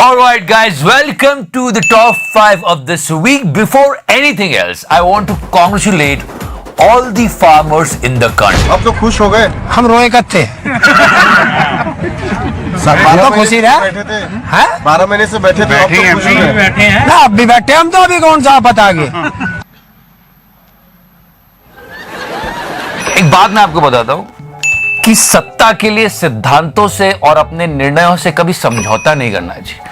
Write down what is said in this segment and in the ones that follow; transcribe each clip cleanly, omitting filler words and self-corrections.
Alright guys, welcome to the top 5 of this week. Before anything else, I want to congratulate all the farmers in the country. अब तो खुश हो गए। हम रोए करते सब तो खुशी रहा बैठे थे है 12 महीने से बैठे थे, अब तो खुश हो गए। बैठे हैं ना अब भी बैठे हम तो अभी कौन सा पता आगे। एक बात मैं आपको बताता हूं कि सत्ता के लिए सिद्धांतों से और अपने निर्णयों से कभी समझौता नहीं करना चाहिए।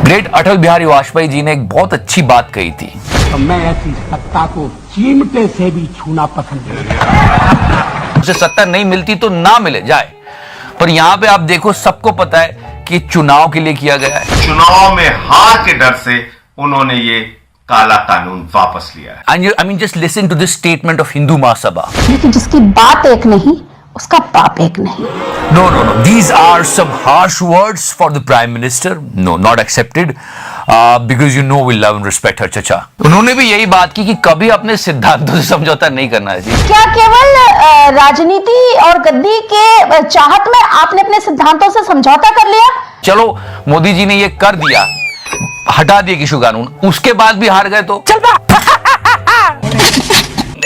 ग्रेट अटल बिहारी वाजपेयी जी ने एक बहुत अच्छी बात कही थी। तो मैं ऐसी सत्ता को चिमटे से भी छूना पसंद नहीं। उसे सत्ता नहीं मिलती तो ना मिले जाए, पर यहां पे आप देखो सबको पता है कि चुनाव के लिए किया गया है। चुनाव में हार के डर से उन्होंने ये काला कानून वापस लिया है। And I mean, just listen to this statement of Hindu Mahasabha. लेकिन जिसकी बात एक नहीं उसका पाप एक नहीं। No. These are some harsh words for the Prime Minister. No, not accepted. Because you know we love and respect her, चाचा। उन्होंने भी यही बात की कि कभी अपने सिद्धांतों से समझौता नहीं करना चाहिए। क्या केवल राजनीति और गद्दी के चाहत में आपने अपने सिद्धांतों से समझौता कर लिया? चलो मोदी जी ने ये कर दिया, हटा दिया कृषि कानून, उसके बाद भी हार गए तो चल पा।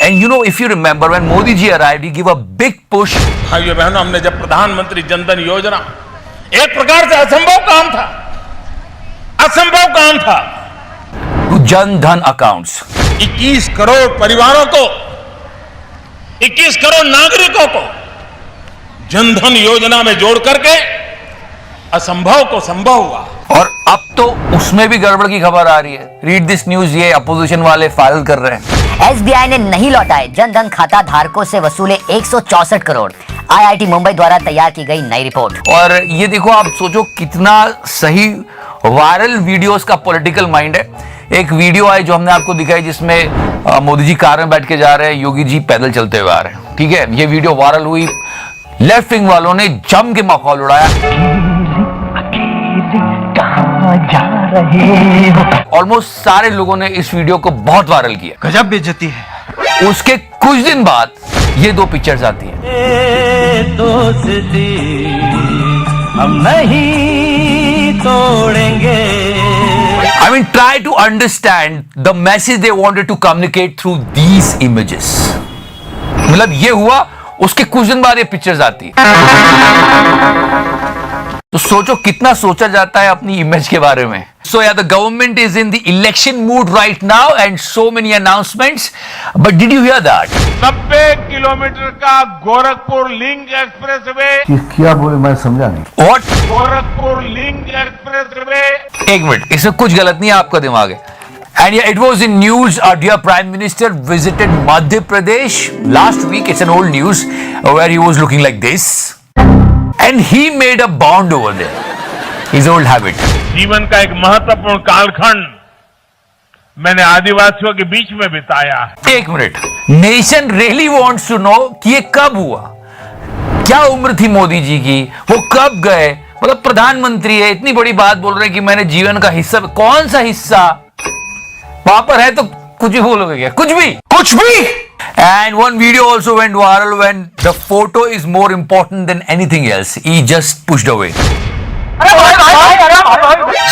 And you know, if you remember when Modi ji arrived, he gave a big push. भाइयों बहनों, हमने जब प्रधानमंत्री जनधन योजना एक प्रकार से असंभव काम था to Jan Dhan accounts. 21 crore परिवारों को, 21 करोड़ नागरिकों को जनधन योजना में जोड़ करके असंभव को संभव हुआ। और अब तो उसमें भी गड़बड़ की खबर आ रही है। रीड दिस न्यूज, ये अपोजिशन वाले फाइल कर रहे हैं। एसबीआई ने नहीं लौटाए जनधन खाता धारकों से वसूले 164 करोड़। आईआईटी मुंबई द्वारा तैयार की गई नई रिपोर्ट। और ये देखो, आप सोचो कितना सही वायरल वीडियोस का पॉलिटिकल माइंड है। एक वीडियो आई जो हमने आपको दिखाई जिसमें मोदी जी कार में बैठ के जा रहे हैं, योगी जी पैदल चलते हुए आ रहे हैं। ठीक है, ये वीडियो वायरल हुई, लेफ्ट विंग वालों ने जम के मखौल उड़ाया। ऑलमोस्ट सारे लोगों ने इस वीडियो को बहुत वायरल किया। गजब बेइज्जती है। उसके कुछ दिन बाद ये दो पिक्चर्स आती हैं। हम नहीं तोड़ेंगे। I mean, try to understand the message they wanted to communicate through these images. मतलब ये हुआ, उसके कुछ दिन बाद ये पिक्चर्स आती है। तो सोचो कितना सोचा जाता है अपनी इमेज के बारे में। So yeah, the government is in the election mood right now and so many announcements. But did you hear that? 90 kilometre का गोरखपुर लिंक एक्सप्रेसवे। क्या बोले मैं समझा नहीं। What? Gorakhpur link expressway. एक मिनट, इसमें कुछ गलत नहीं है, आपका दिमाग है। And yeah, it was in news. Our dear Prime Minister visited Madhya Pradesh last week. It's an old news where he was looking like this. And he made a bond over there. His old habit. जीवन का एक महत्वपूर्ण कालखंड मैंने आदिवासियों के बीच में बिताया है। एक minute, nation really wants to know कि ये कब हुआ, क्या उम्र थी मोदी जी की, वो कब गए। मतलब प्रधानमंत्री है, इतनी बड़ी बात बोल रहे हैं कि मैंने जीवन का हिस्सा, कौन सा हिस्सा वहां पर है, तो कुछ भी बोलोगे क्या, कुछ भी। And one video also went viral when the photo is more important than anything else. He just pushed away.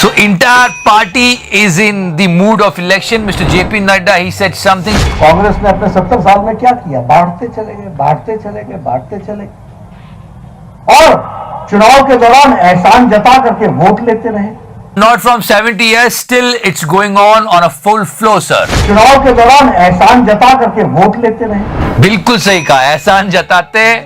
So entire party is in the mood of election. Mr. JP Nadda, he said something. Congress ने अपने 70 साल में क्या किया? बांटते चले गए और चुनाव के दौरान एहसान जता करके वोट लेते रहे। Not from 70 years, still it's going on a full flow, sir. चुनाव के दौरान एहसान जता करके वोट लेते रहे। बिल्कुल सही कहा, एहसान जताते हैं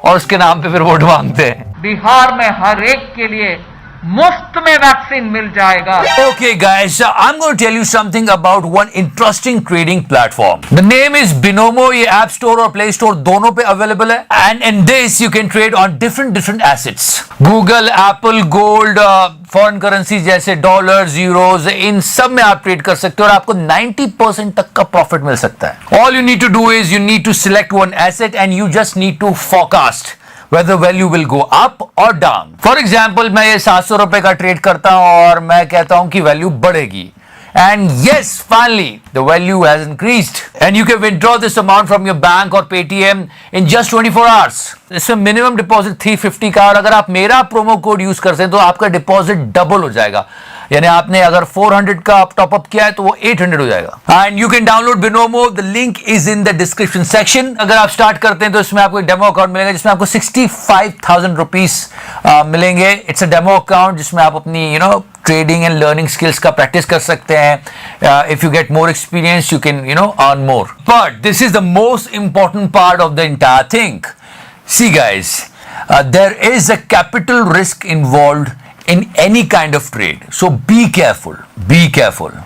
और उसके नाम पे फिर वोट मांगते हैं। बिहार में हर एक के लिए मुफ्त में वैक्सीन मिल जाएगा। Okay guys, I'm going to tell you something about one interesting trading platform. The name is Binomo. ये App Store और Play Store दोनों पे available है। And in this you can trade on different assets. Google, Apple, Gold, foreign currencies जैसे dollars, euros, इन सब में आप trade कर सकते हो और आपको 90% तक का प्रॉफिट मिल सकता है। All you need to do is you need to select one asset and you just need to forecast whether value will go up or down. For example, मैं ये 700 रुपए का ट्रेड करता हूं और मैं कहता हूं कि वैल्यू बढ़ेगी। And yes, finally, the value has increased. And you can withdraw this amount from your bank or Paytm in just 24 hours. इसमें मिनिमम डिपॉजिट 350 का, और अगर आप मेरा प्रोमो कोड यूज करते हैं तो आपका डिपॉजिट डबल हो जाएगा. यानी आपने अगर 400 का टॉपअप किया है तो वो 800 हो जाएगा. And you can download Binomo. The link is in the description section. अगर आप स्टार्ट करते हैं तो इसमें आपको एक डेमो अकाउंट मिलेगा जिसमें आपको 65,000 रुपीज मिलेंगे. इट्स अ डेमो अकाउंट जिसमें आप अपनी ट्रेडिंग एंड लर्निंग स्किल्स का प्रैक्टिस कर सकते हैं. If you get more experience you can earn more. But this is the most important part of the entire thing. See guys, there is a capital risk involved in any kind of trade, so be careful.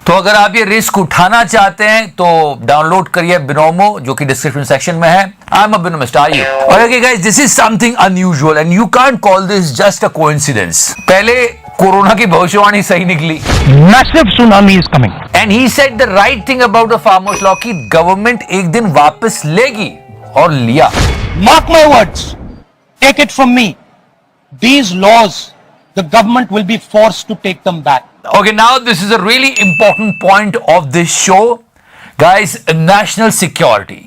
तो अगर आप ये risk उठाना चाहते हैं तो download करिए Binomo, जो कि डिस्क्रिप्शन सेक्शन में है. I am a binomist, are you? Okay guys, this is something unusual and you can't call this just a coincidence. पहले कोरोना की भविष्यवाणी सही निकली. Massive tsunami is coming. And he said the right thing about the farmers law कि government एक दिन वापस लेगी, और लिया. Mark my words. Take it from me. These laws, the government will be forced to take them back. Okay, now this is a really important point of this show. Guys, national security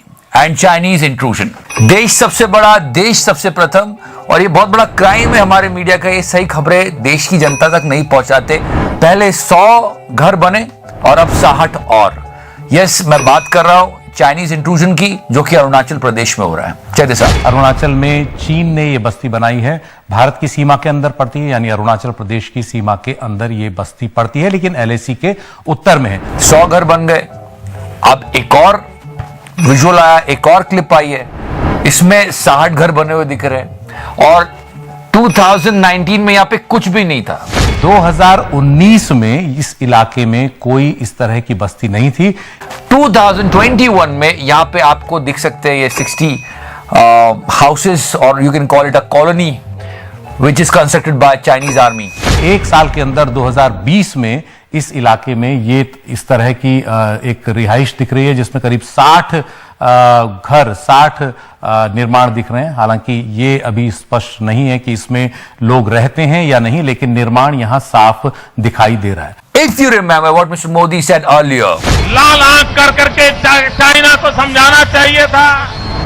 and Chinese intrusion. देश सबसे बड़ा, देश सबसे प्रथम, और ये बहुत बड़ा क्राइम है हमारे मीडिया का. ये सही खबरें देश की जनता तक नहीं पहुंचाते. पहले 100 घर बने और अब 60 और. यस, मैं बात कर रहा हूं चाइनीज इंट्रूजन की, जो कि अरुणाचल प्रदेश में हो रहा है. चलिए साहब. अरुणाचल में चीन ने ये बस्ती बनाई है, भारत की सीमा के अंदर पड़ती है, यानी अरुणाचल प्रदेश की सीमा के अंदर ये बस्ती पड़ती है, लेकिन LAC के उत्तर में है. 100 घर बन गए. अब एक और विजुअल आया, एक और क्लिप आई है, इसमें 60 घर बने हुए दिख रहे हैं. और 2019 में यहाँ पे कुछ भी नहीं था. 2019 में इस इलाके में कोई इस तरह की बस्ती नहीं थी. 2021 में यहाँ पे आपको दिख सकते हैं ये 60 हाउसेस, और you can call it a colony which is constructed by Chinese army. एक साल के अंदर 2020 में इस इलाके में ये इस तरह की एक रिहाइश दिख रही है, जिसमें करीब 60 घर, 60 निर्माण दिख रहे हैं. हालांकि ये अभी स्पष्ट नहीं है कि इसमें लोग रहते हैं या नहीं, लेकिन निर्माण यहां साफ दिखाई दे रहा है. If you remember what Mr. Modi said earlier, लाल आंख कर करके चाइना को समझाना चाहिए था.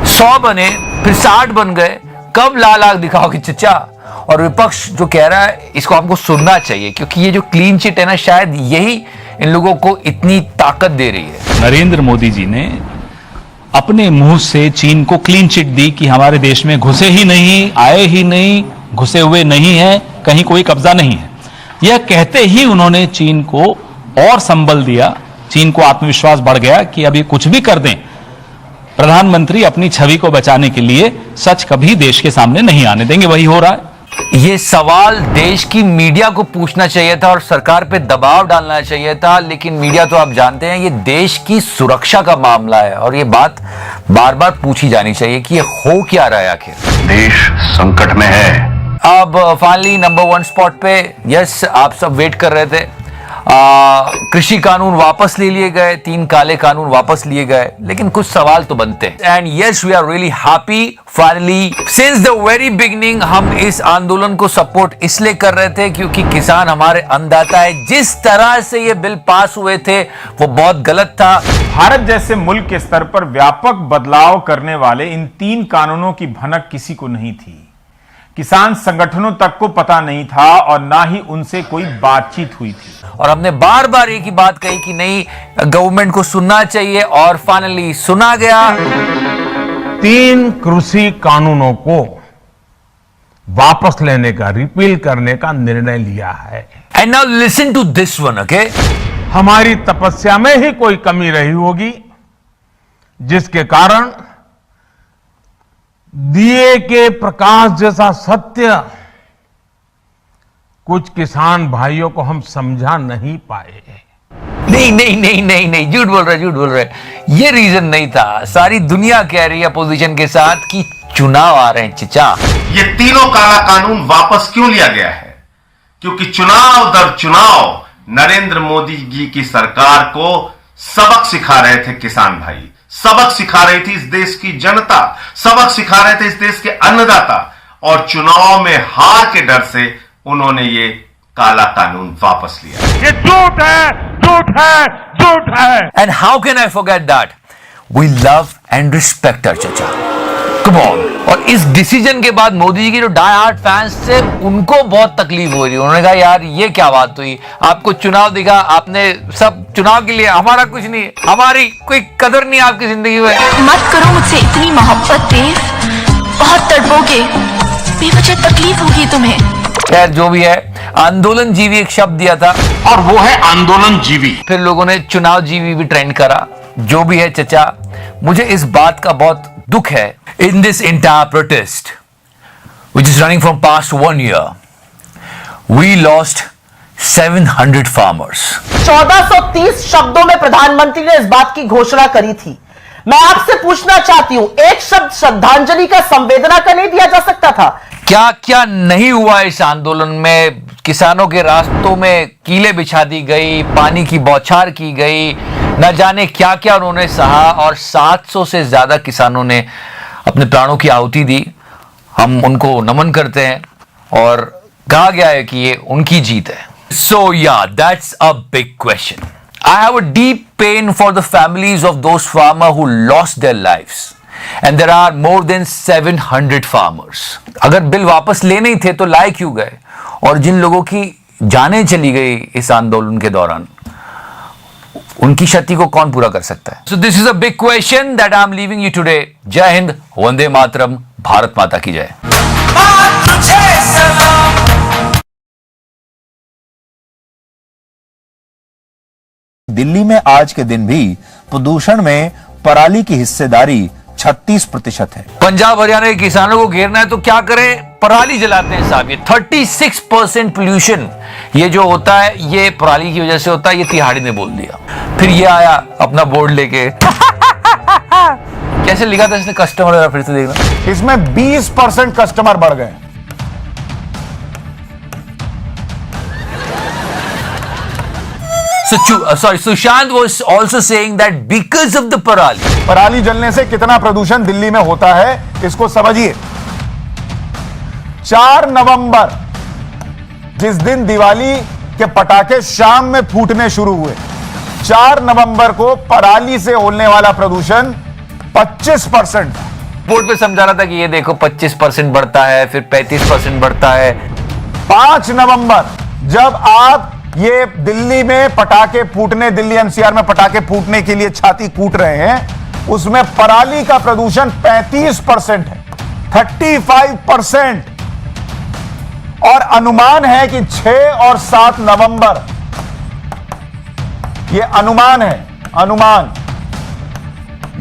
100 बने, फिर 60 बन गए. कब लाल आंख दिखाओगे चचा? और विपक्ष जो कह रहा है इसको आपको सुनना चाहिए, क्योंकि ये जो क्लीन चिट है ना, शायद यही इन लोगों को इतनी ताकत दे रही है. नरेंद्र मोदी जी ने अपने मुंह से चीन को क्लीन चिट दी कि हमारे देश में घुसे ही नहीं, आए ही नहीं, घुसे हुए नहीं है, कहीं कोई कब्जा नहीं है. यह कहते ही उन्होंने चीन को और संबल दिया. चीन को आत्मविश्वास बढ़ गया कि अब ये कुछ भी कर दें, प्रधानमंत्री अपनी छवि को बचाने के लिए सच कभी देश के सामने नहीं आने देंगे. वही हो रहा है. ये सवाल देश की मीडिया को पूछना चाहिए था और सरकार पे दबाव डालना चाहिए था, लेकिन मीडिया तो आप जानते हैं ये देश की सुरक्षा का मामला है, और ये बात बार बार पूछी जानी चाहिए कि ये हो क्या रहा है आखिर. देश संकट में है. अब फाइनली नंबर 1 स्पॉट पे, यस, आप सब वेट कर रहे थे. कृषि कानून वापस ले लिए गए, 3 काले कानून वापस लिए गए, लेकिन कुछ सवाल तो बनते हैं. And yes, we are really happy. Finally since the very beginning हम इस आंदोलन को सपोर्ट इसलिए कर रहे थे क्योंकि किसान हमारे अन्नदाता है. जिस तरह से ये बिल पास हुए थे वो बहुत गलत था. भारत जैसे मुल्क के स्तर पर व्यापक बदलाव करने वाले इन 3 कानूनों की भनक किसी को नहीं थी. किसान संगठनों तक को पता नहीं था और ना ही उनसे कोई बातचीत हुई थी. और हमने बार बार एक ही बात कही कि नहीं, गवर्नमेंट को सुनना चाहिए, और फाइनली सुना गया. 3 कृषि कानूनों को वापस लेने का, रिपील करने का निर्णय लिया है. And now listen to this one, okay. हमारी तपस्या में ही कोई कमी रही होगी, जिसके कारण दिए के प्रकाश जैसा सत्य कुछ किसान भाइयों को हम समझा नहीं पाए. नहीं नहीं नहीं नहीं नहीं, झूठ बोल रहे. ये रीजन नहीं था. सारी दुनिया कह रही है अपोजिशन के साथ कि चुनाव आ रहे हैं चिचा. ये तीनों काला कानून वापस क्यों लिया गया है? क्योंकि चुनाव दर चुनाव नरेंद्र मोदी जी की सरकार को सबक सिखा रहे थे किसान भाई, सबक सिखा रही थी इस देश की जनता, सबक सिखा रहे थे इस देश के अन्नदाता, और चुनाव में हार के डर से उन्होंने ये काला कानून वापस लिया. ये झूठ है. झूठ है, झूठ है। And how can I forget that? We love and respect our chacha. Come on. और इस डिसीजन के बाद मोदी जी की जो डाई हार्ट फैंस थे उनको बहुत तकलीफ हो रही है। उन्होंने कहा यार ये क्या बात हुई, आपको चुनाव दिखा, आपने सब चुनाव के लिए, हमारा कुछ नहीं, हमारी कोई कदर नहीं आपकी जिंदगी में। मत करो मुझसे इतनी मोहब्बत देव, बहुत तड़पोगे, बेवजह तकलीफ होगी तुम्हें। खैर जो भी है, आंदोलन जीवी एक शब्द दिया था और वो है आंदोलन जीवी। फिर लोगों ने चुनाव जीवी भी ट्रेंड करा। जो भी है चचा, मुझे इस बात का बहुत दुख है। In this entire protest, which is running from past 1 year, we lost 700 farmers. 1430 शब्दों में प्रधानमंत्री ने इस बात की घोषणा करी थी। मैं आपसे पूछना चाहती हूं, एक शब्द श्रद्धांजलि का, संवेदना का नहीं दिया जा सकता था? क्या क्या नहीं हुआ इस आंदोलन में। किसानों के रास्तों में कीले बिछा दी गई, पानी की बौछार की गई, न जाने क्या क्या उन्होंने सहा, और 700 से ज्यादा किसानों ने अपने प्राणों की आहुति दी। हम उनको नमन करते हैं और कहा गया है कि ये उनकी जीत है। So yeah, that's a big question. I have a deep pain for the families of those farmers who lost their lives. And there are more than 700 farmers. अगर बिल वापस लेने ही थे तो लाए क्यों गए? और जिन लोगों की जानें चली गई इस आंदोलन के दौरान, उनकी क्षति को कौन पूरा कर सकता है? So this is a big question that I am leaving you today. जय हिंद, वंदे मातरम, भारत माता की जय। दिल्ली में आज के दिन भी प्रदूषण में पराली की हिस्सेदारी 36% है। पंजाब हरियाणा के किसानों को घेरना है तो क्या करें? पराली जलाते हैं साहब। ये 36% पोल्यूशन ये जो होता है ये पराली की वजह से होता है। ये तिहाड़ी ने बोल दिया। फिर ये आया अपना बोर्ड लेके कैसे लिखा था इसने, कस्टमर, फिर से देखना, इसमें 20% कस्टमर बढ़ गए। Sushant was also saying that because of the पराली जलने से कितना प्रदूषण दिल्ली में होता है इसको समझिए। 4 नवंबर जिस दिन दिवाली के पटाखे शाम में फूटने शुरू हुए, 4 नवंबर को पराली से होने वाला प्रदूषण 25% था। बोर्ड पे समझा रहा था कि ये देखो 25% बढ़ता है, फिर 35% बढ़ता है। 5 नवंबर जब आप ये दिल्ली में पटाखे फूटने, दिल्ली एनसीआर में पटाखे फूटने के लिए छाती कूट रहे हैं, उसमें पराली का प्रदूषण 35% है, 35%। और अनुमान है कि 6 और 7 नवंबर, ये अनुमान है, अनुमान,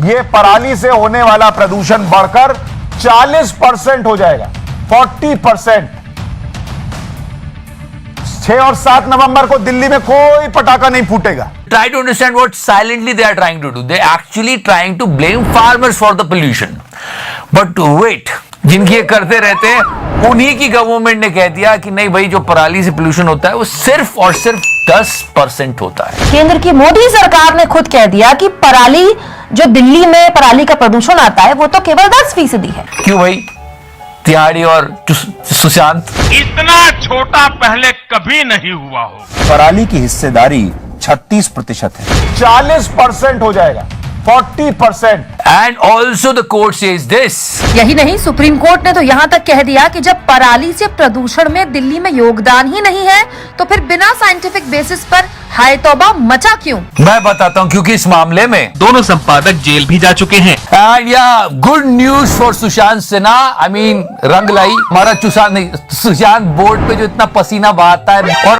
ये पराली से होने वाला प्रदूषण बढ़कर 40% हो जाएगा, 40%। 6 और 7 नवंबर को दिल्ली में कोई पटाखा नहीं फूटेगा। Try to understand what silently they are trying to do. They actually trying to blame farmers for the pollution. But wait, जिनकी ये करते रहते हैं, उन्हीं की गवर्नमेंट ने कह दिया कि नहीं भाई, जो पराली से पोल्यूशन होता है वो सिर्फ और सिर्फ 10% होता है। केंद्र की मोदी सरकार ने खुद कह दिया कि पराली, जो दिल्ली में पराली का प्रदूषण आता है वो तो केवल 10% है। क्यों भाई? तिहाड़ी और सुशांत, इतना छोटा पहले कभी नहीं हुआ हो। पराली की हिस्सेदारी 36% है, 40% हो जाएगा, 40%। And also the court says this. यही नहीं, सुप्रीम कोर्ट ने तो यहाँ तक कह दिया कि जब पराली से प्रदूषण में दिल्ली में योगदान ही नहीं है तो फिर बिना साइंटिफिक बेसिस पर हाय तौबा मचा क्यों? मैं बताता हूँ, क्योंकि इस मामले में दोनों संपादक जेल भी जा चुके हैं। एंड या good news for Sushant Sinha. I mean रंग लाई हमारा सुशांत बोर्ड पे जो इतना पसीना बहाता है और